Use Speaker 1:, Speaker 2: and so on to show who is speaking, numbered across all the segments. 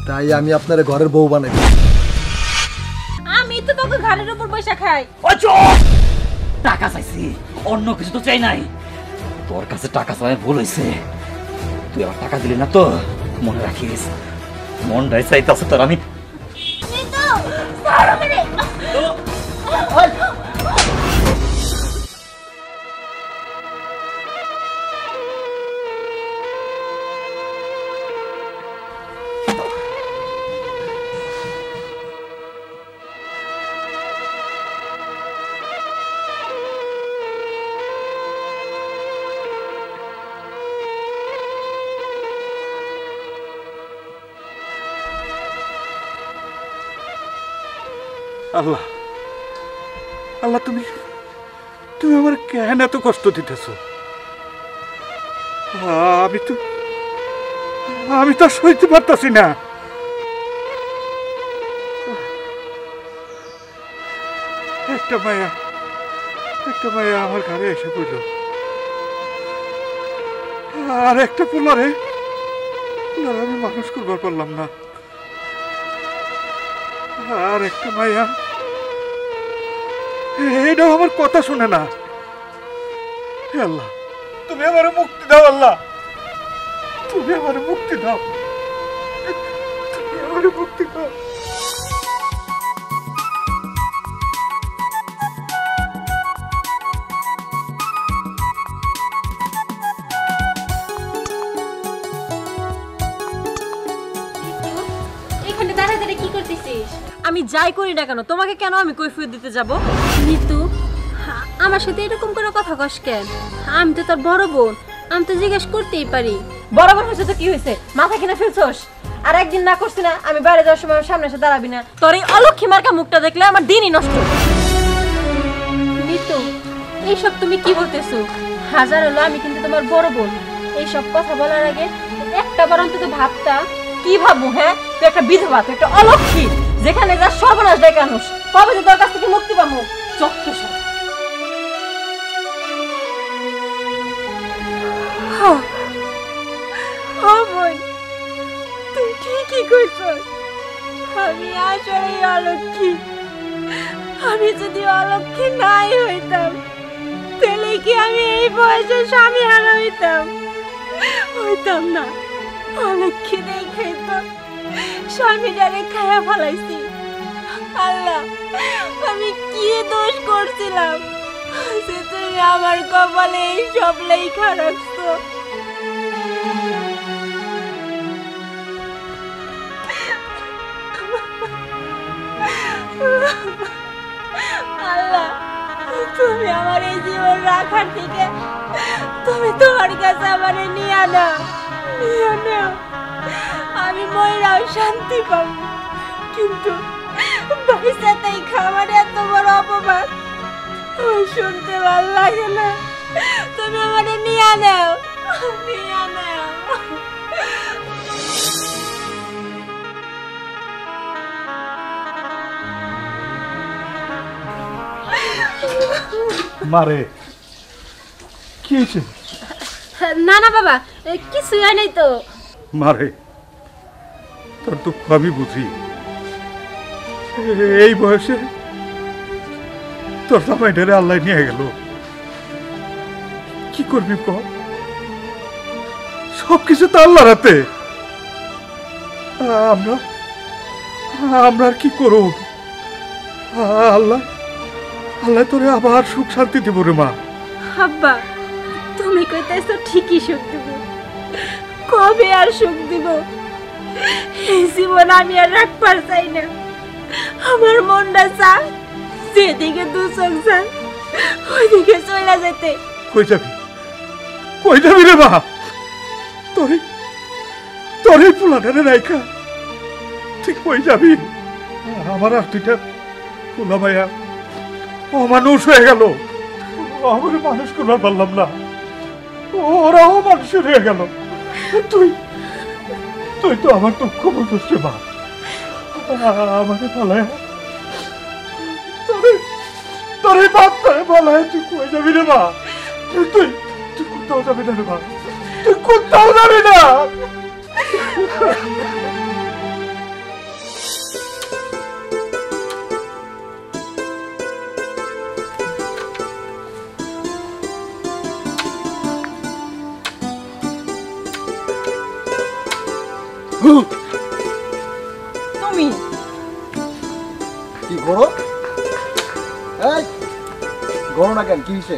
Speaker 1: তাই আমি আপনার ঘরের বউ বানাই।
Speaker 2: আমি তো তোকে ঘরের উপর পয়সা খাই।
Speaker 3: টাকা চাইছি, অন্য কিছু তো চাই নাই। তোর কাছে টাকা চাই ভুল হয়েছে। তুই আবার টাকা দিলি না তো, মনে রাখিস মনটাই চাইতেছে তোর আমি।
Speaker 4: আল্লাহ আল্লাহ, তুমি তুমি আমার কেন এত কষ্ট দিতেছ? আমি তো সইতে পারতাছি না। একটা মায়া আমার ঘরে এসে পড়ল, আর একটা পোলারে আমি মানুষ করবার পারলাম না। আর একটা মায়া, এটাও আমার কথা শুনে না। আল্লাহ, তুমি আমার মুক্তি দাও। আল্লাহ, তুমি আমার মুক্তি দাও। তুমি আমার মুক্তি দাও।
Speaker 2: এখানে দাঁড়া দাঁড়া কি করতেছিস? আমি যাই করি না কেন, তোমাকে কেন আমি কৈফিয়ত দিতে যাব? নিতু, আমার সাথে এরকম করে কথা কস কেন? আমি তো তোর বড় বোন, আমি তো জিজ্ঞেস করতেই পারি। বড় বোন হয়েছে তো কি হয়েছে? মাথা কিনা ফেলছস? আর একদিন না করছি না আমি বাইরে যাওয়ার সময় সামনে এসে দাঁড়াবি না? তোর এই অলক্ষী মার্কা মুখটা দেখলে আমার দিনই নষ্ট। নিতু, এইসব তুমি কি বলতেছো? হাজার হলো আমি কিন্তু তোমার বড় বোন। এইসব কথা বলার আগে একটা বার অন্তত ভাবতা। কি ভাববো? হ্যাঁ, তুই একটা বিধবা, তুই একটা অলক্ষী, যেখানে যা সর্বনাশ ডেকে আনুস। কবে যে তোর কাছ থেকে মুক্তি পাবো? চত্ব সব। তুই ঠিকই কইছস, আমি আসলে অলক্ষী। আমি যদি অলক্ষী নাই হইতাম তাহলে কি আমি এই বয়সে স্বামী হারা হইতাম না। অলক্ষী দেখেই তো স্বামীটারে খায়া ফেলাইছি। আল্লাহ, আমি কি দোষ করছিলাম যে তুমি আমার কপালে এই সব লেখা রাখছো? আল্লাহ, তুমি আমার এই জীবন রাখার থেকে তুমি তোমার কাছে আমার নিয়ে নাও। আমি ময়রাও শান্তি পাবো, কিন্তু পয়সাতেই খাবার এত বড় অপবাদ শুনতে ভালো লাগে না। তুমি আমার নিয়ে নাও।
Speaker 4: মারে কি হয়েছে?
Speaker 2: না না বাবা, কিছু হয় নাই তো।
Speaker 4: মারে, তোর দুঃখ আমি বুঝি। এই বয়সে তোর জামাইটারে আল্লাহ নিয়ে গেল, কি করবি কর? সবকিছু তো আল্লাহর হাতে। আমরা আর কি করব? আল্লাহ তোরে আবার সুখ শান্তি দিব রে মা।
Speaker 2: আব্বা, তুমি কইতেছো ঠিকই সুখ দিব, কবে আর সুখ দিব? এই জীবন আমি আর রাখবার চাই না। আমার মনটা চায় যেদিকে দু চোখ যায় ওইদিকে চলে যেতে।
Speaker 4: কই যাবি রে মা? তোরে পোলাটারে রাইখা ঠিক কই যাবি? আমার আর দুইটা পোলা মায়া অমানুষ হয়ে গেল, আমার মানুষ করবার পারলাম না, ওরাও মানুষ হয়ে গেল। তুই তো আমার দুঃখ বুঝছিস রে মা। আমাকে পালায় তোরে বাপ করে পালায় তুই কই যাবি রে মা? তুই কোথাও যাবি না রে মা, তুই কোথাও যাবি না।
Speaker 2: তুমি
Speaker 1: কি করো? এই গরো না কেন, কি হয়েছে?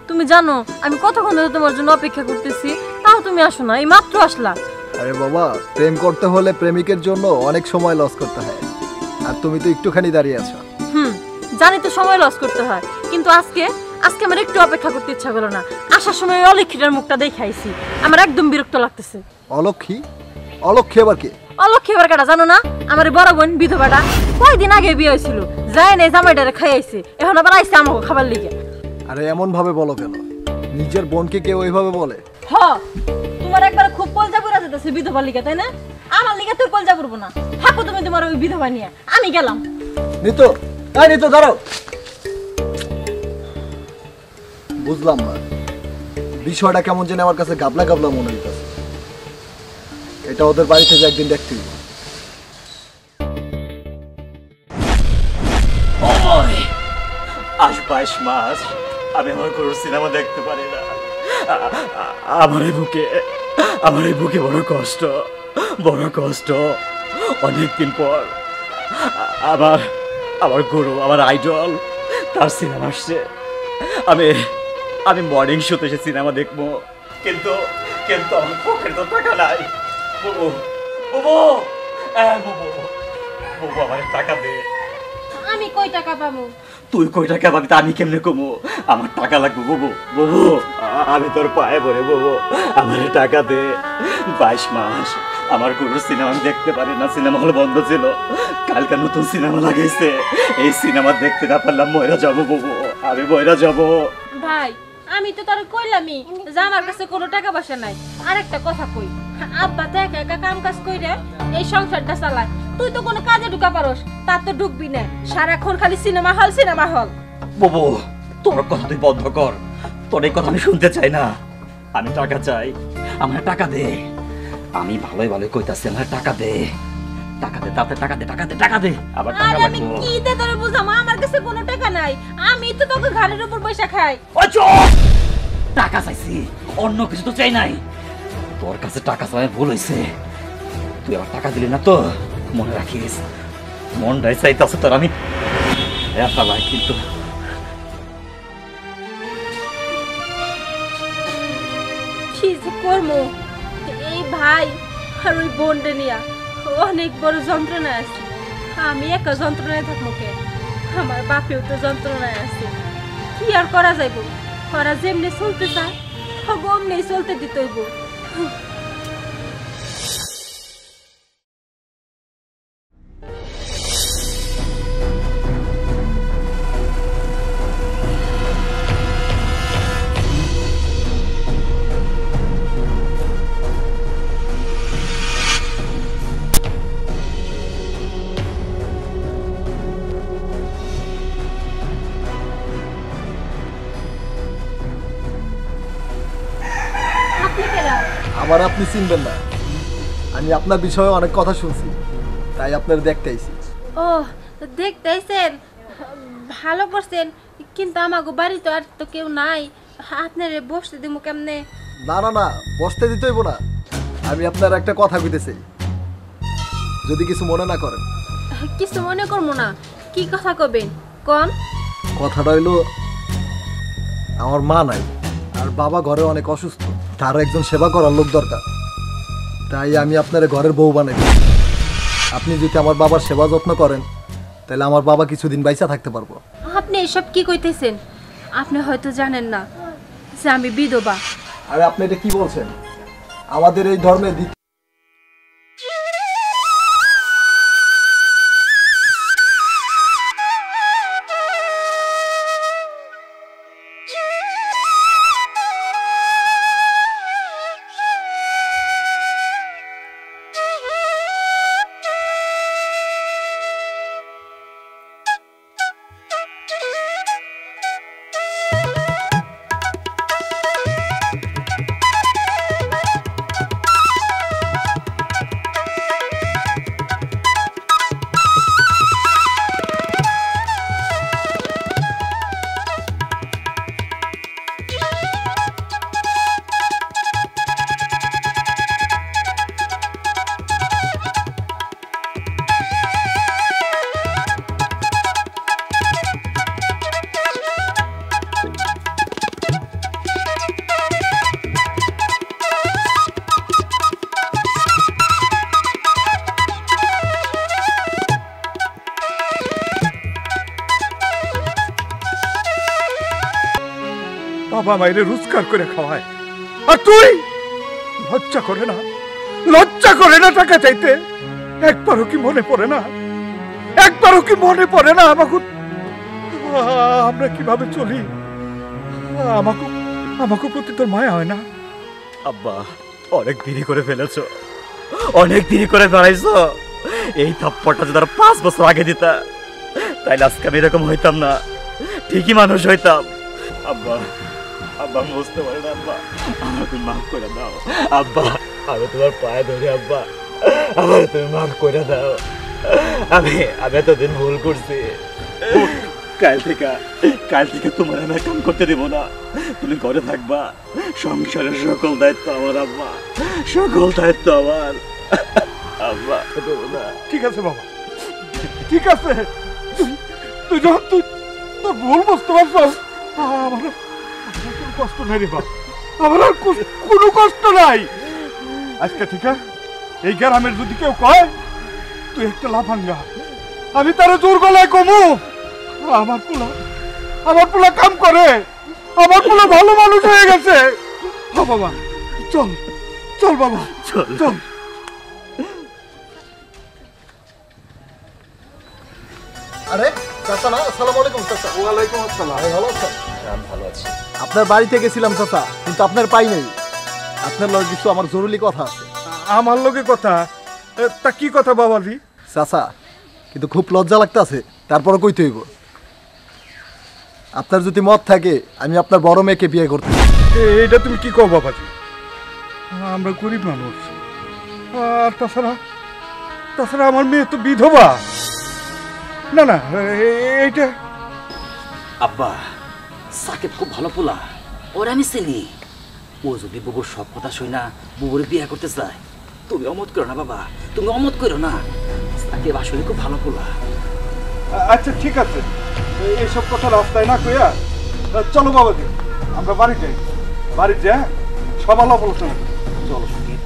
Speaker 2: তুমি জানো আমি কতক্ষণ ধরে তোমার জন্য অপেক্ষা করতেছি, তাও তুমি আসো না, এই মাত্র আসলা।
Speaker 1: আরে বাবা, প্রেম করতে হলে প্রেমিকের জন্য অনেক সময় লস করতে হয়, আর তুমি তো একটুখানি দাঁড়িয়ে আছো।
Speaker 2: জানি তো সময় লস করতে হয়, কিন্তু আজকে আজকে আমার একটু অপেক্ষা করতে ইচ্ছা করলো না। আসার সময় অলক্ষীটার মুখটা দেখাইছি, আমার একদম বিরক্ত লাগতেছে।
Speaker 1: অলক্ষী? অলক্ষী আবার কি?
Speaker 2: অলক্ষী এবার কাটা জানো না? আমার এই বড় বোন বিধবাটা কয়দিন আগে বিয়ে হয়েছিল, যায় নাই জামাইটারে খাইয়াইছে, এখন আবার আইসে আমাকে খাবার লিগে।
Speaker 1: আরে এমন ভাবে বলো কেন? নিজের বোনকে কেউ ওইভাবে বলে?
Speaker 2: হ, তোমার একবার খুব কলজা পুরা যেতেছে বিধবা লিগে, তাই না? আমার লিগে তোর কলজা করবো না। থাকো তুমি তোমার ওই বিধবা নিয়ে, আমি গেলাম।
Speaker 1: নিতো, এই নিতো দাঁড়াও। বুঝলাম না, বিষয়টা কেমন যেন আমার কাছে গাবলা গাবলা মনে হইতেছে। এটা ওদের বাড়িতে যে একদিন দেখতে হইব।
Speaker 3: আজ 22 মাস আমি আমার কোনো সিনেমা দেখতে পারি না। আমার এই বুকে বড় কষ্ট, বড় কষ্ট। অনেকদিন পর আমার গুরু, আমার আইডল, তার সিনেমা আসছে। আমি মর্নিং শোতে এসে সিনেমা দেখবো, কিন্তু কিন্তু আমার পকেটে তো টাকা নাই। বুবু, বুবু, বুবু, বুবু, আমার টাকা দে।
Speaker 2: আমি কই টাকা পাবো?
Speaker 3: তুই কই টাকা পাবি তা আমি কেমনে কমু? আমার টাকা লাগবে বুবু, বুবু, আমি তোর পায়ে পড়ে বুবু, আমার টাকা দে। 22 মাস আমার কোনো সিনেমা আমি দেখতে পারি না, সিনেমা হল বন্ধ ছিল। কালকে নতুন সিনেমা লাগাইছে, এই সিনেমা দেখতে না পারলাম ময়রা যাবো বুবু, আমি ময়রা যাবো।
Speaker 2: ভাই, আমি তো তোর কইলামই যে আমার কাছে কোনো টাকা পয়সা নাই। আরেকটা কথা কই, আব্বা তো একা একা কাম কাজ কইরা এই সংসারটা চালায়, তুই তো কোনো কাজে ঢুকা পারস, তা তো ঢুকবি না। সারাক্ষণ খালি সিনেমা হল সিনেমা হল।
Speaker 3: বুবু, তোর কথা তুই বন্ধ কর, তোর এই কথা আমি শুনতে চাই না। আমি টাকা চাই, আমার টাকা দে। আমি ভালোই ভালোই কইতাছি, আমার টাকা দে, টাকা দে, তাতে টাকা দে, টাকা দে, টাকা দে, আবার টাকা
Speaker 2: আর আমি
Speaker 3: লাগবে।
Speaker 2: কি দে তোরে বুঝাম, আমার কাছে কোনো টাকা নাই, আমি তো তোকে ঘাড়ের উপর পয়সা খাই।
Speaker 3: ওই চুপ! টাকা চাইছি, অন্য কিছু তো চাই নাই। তোর কাছে টাকা চাই ভুল হয়েছে, তুই আবার টাকা দিলি না তো, মনে রাখিস। মনটাই চাইতেছে তোর আমি একা ভাই, কিন্তু
Speaker 2: কি যে করবো, এই ভাই আর ওই বোনটা নিয়া অনেক বড় যন্ত্রণায় আছে। আমি একা যন্ত্রণায় থাকবো কে? আমার বাপেও তো যন্ত্রণায় আছে। কি আর করা যাইব? ওরা যেমনি চলতে চায় অমনি চলতে দিতে হইব। আপনি কেরা?
Speaker 1: আবার আপনি চিনবেন না? আমি আপনার বিষয়ে অনেক কথা শুনছি, তাই আপনার দেখতে আইছি।
Speaker 2: ও, দেখতেছেন, ভালো করছেন, কিন্তু আমাগো বাড়িতে আর তো কেউ নাই, আপনারে বসতে দিমু কেমনে?
Speaker 1: না না না, বসতে দিতে হইব না। আমি আপনার একটা কথা কইতেছি, যদি কিছু মনে না করেন।
Speaker 2: কিছু মনে করবো না। কি কথা কবেন কোন?
Speaker 1: কথাটা হইলো, আমার মা নাই আর বাবা ঘরে অনেক অসুস্থ, তার একজন সেবা করার লোক দরকার। তাই আমি আপনার ঘরের বউ বানাই। আপনি যদি আমার বাবার সেবা যত্ন করেন, তাহলে আমার বাবা কিছুদিন বাইচা থাকতে পারবো।
Speaker 2: আপনি এসব কি কইতেছেন? আপনি হয়তো জানেন না যে আমি বিধবা।
Speaker 1: আরে আপনি এটা কি বলছেন? আমাদের এই ধর্মে
Speaker 4: বাবা মায়ের রোজগার করে খাওয়ায়, আর তুই লজ্জা করে না, লজ্জা করে না টাকা চাইতে? একবারও কি মনে পড়ে না, একবারও কি মনে পড়ে না আমাকে আমরা কিভাবে চলি? আমাকে আমাকে প্রতি তোর মায়া হয় না?
Speaker 3: আব্বা অনেক দেরি করে ফেলেছো, অনেক দেরি করে বেড়াইছো। এই থাপ্পড়টা যদি আর 5 বছর আগে দিতা তাইলে আজকে আমি এরকম হইতাম না, ঠিকই মানুষ হইতাম। আব্বা আব্বা আমি বুঝতে পারি না আব্বা, আমাকে মাফ করে দাও আব্বা, আমি তোমার পায়ে ধরি আব্বা, আমার তুমি মাফ করে দাও। আমি এতদিন ভুল করছি। কাল থেকে তোমার আমি কাম করতে দেবো না, তুমি ঘরে থাকবা, সংসারের সকল দায়িত্ব আমার আব্বা, সকল দায়িত্ব আমার আব্বা। দেবো না।
Speaker 4: ঠিক আছে বাবা, ঠিক আছে, তুই যখন তুই তোর ভুল বুঝতে পারছিস, আমার কোনো কষ্ট নাই রে বাবা, আমার আর কোনো কষ্ট নাই। আজকে ঠিক আছে, এই গ্রামের যদি কেউ কয় তুই একটা লাফাঙ্গা, আমি তারা জোর গলায় কমু আমার পোলা কাম করে, আমার পোলা ভালো মানুষ হয়ে গেছে। বাবা চল চল বাবা
Speaker 3: চল
Speaker 4: চল।
Speaker 1: আরে চাচা না, আসসালামু আলাইকুম চাচা।
Speaker 4: ওয়ালাইকুম আসসালাম।
Speaker 1: ভালো আছেন?
Speaker 3: আমি ভালো আছি।
Speaker 1: আপনার বাড়িতে গেছিলাম চাচা, কিন্তু আপনার পাই নাই। আপনার লগে কিছু আমার জরুরি কথা আছে।
Speaker 4: আমার লগে কথা? তা কি কথা বাবাজি?
Speaker 1: চাচা কিন্তু খুব লজ্জা লাগতেছে, তারপরে কইতে হইব। আপনার যদি মত থাকে আমি আপনার বড় মেয়েকে বিয়ে করতে চাই।
Speaker 4: এইটা তুমি কি কও বাবাজি? আমরা গরিব মানুষ, আর তাছাড়া আমার মেয়ে তো বিধবা। না না, এইটা
Speaker 3: আব্বা সাকিব খুব ভালো পোলা, ওর আমি চিনি। ও যদি বুবুর সব কথা শুই না বুবুরে বিয়ে করতে চায়, তুমি অমত করো না বাবা, তুমি অমত করো না। সাকিব আসলে খুব ভালো পোলা।
Speaker 4: আচ্ছা ঠিক আছে, এইসব কথা রাস্তায় না কইয়া চলো বাবাজি, আমরা বাড়ি যাই। বাড়ি যা সব আলাপ আলোচনা করি।
Speaker 3: চলো সাকিব।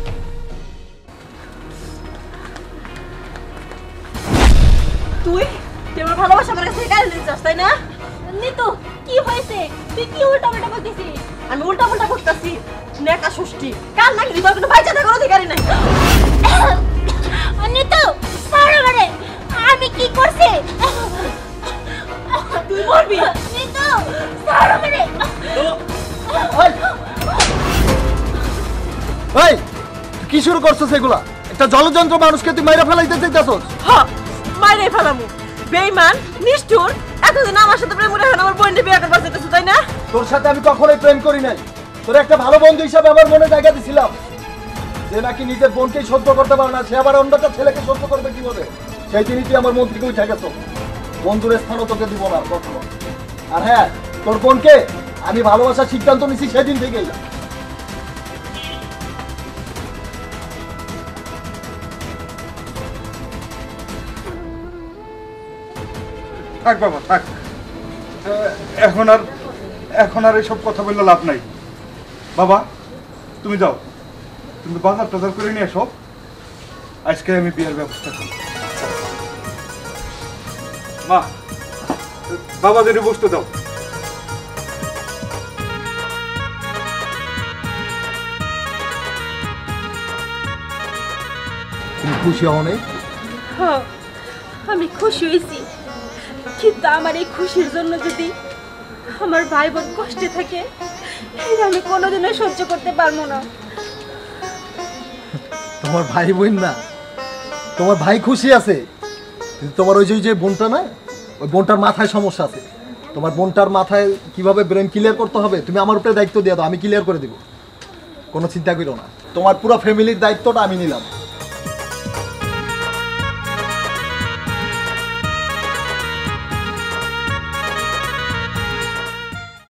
Speaker 2: তুই আমার ভালোবাসা আমার কাছে কেন নিচ্ছিস, তাই না? নিতু কি হয়েছে? তুই কি উল্টাপাল্টা বলতেছিস? আমি উল্টাপাল্টা করতেছি? নেকা ষষ্ঠী কাল নাকি দিবার কোনো বাইচা থাকার অধিকারী নাই। নিতু সারা মানে আমি কি করছি? তুই মরবি। নিতু সারা মানে
Speaker 1: এই তুই কি শুরু করছিস এগুলা? একটা জলযন্ত্র মানুষকে তুই মাইরা ফেলাইতে চাইতাছস?
Speaker 2: হ্যাঁ মাইরে ফেলামু। বেঈমান নিষ্ঠুর, এতদিন আমার সাথে প্রেম করে এখন আমার বোনকে বিয়ে করবার চাইতেছ, তাই না?
Speaker 1: তোর সাথে আমি কখনোই প্রেম করি নাই। তোর একটা ভালো বন্ধু হিসাবে আমার মনে জায়গা দিছিলাম। যে নাকি নিজের বোনকেই সহ্য করতে পারে না, সে আবার অন্যটা ছেলেকে সহ্য করবে কি বলে? সেই দিনই তুই আমার মন থেকে উঠে গেছো। বন্ধুর স্থানও তোকে দিব না কখনো। আর হ্যাঁ, তোর বোনকে আমি ভালোবাসার সিদ্ধান্ত নিছি সেদিন থেকেই।
Speaker 4: থাক বাবা থাক, এখন আর এসব কথা বললে লাভ নাই। বাবা তুমি যাও, তুমি বাজার টাজার করে নিয়ে এসো, আজকে আমি বিয়ের ব্যবস্থা করি। মা বাবা যদি বসতে দাও।
Speaker 1: তুমি খুশি হও নাই?
Speaker 2: হ্যাঁ আমি খুশি হয়েছি, কিন্তু আমার এই খুশির জন্য যদি আমার ভাই বোন কষ্টে থাকে এটা আমি কোনোদিনও সহ্য করতে পারবো না।
Speaker 1: তোমার ভাই বোন না, তোমার ভাই খুশি আছে, কিন্তু তোমার ওই যে বোনটা না, ওই বোনটার মাথায় সমস্যা আছে। তোমার বোনটার মাথায় কিভাবে ব্রেন ক্লিয়ার করতে হবে তুমি আমার উপরে দায়িত্ব দিয়ে দাও, আমি ক্লিয়ার করে দিব। কোনো চিন্তা করো না, তোমার পুরো ফ্যামিলির দায়িত্বটা আমি নিলাম।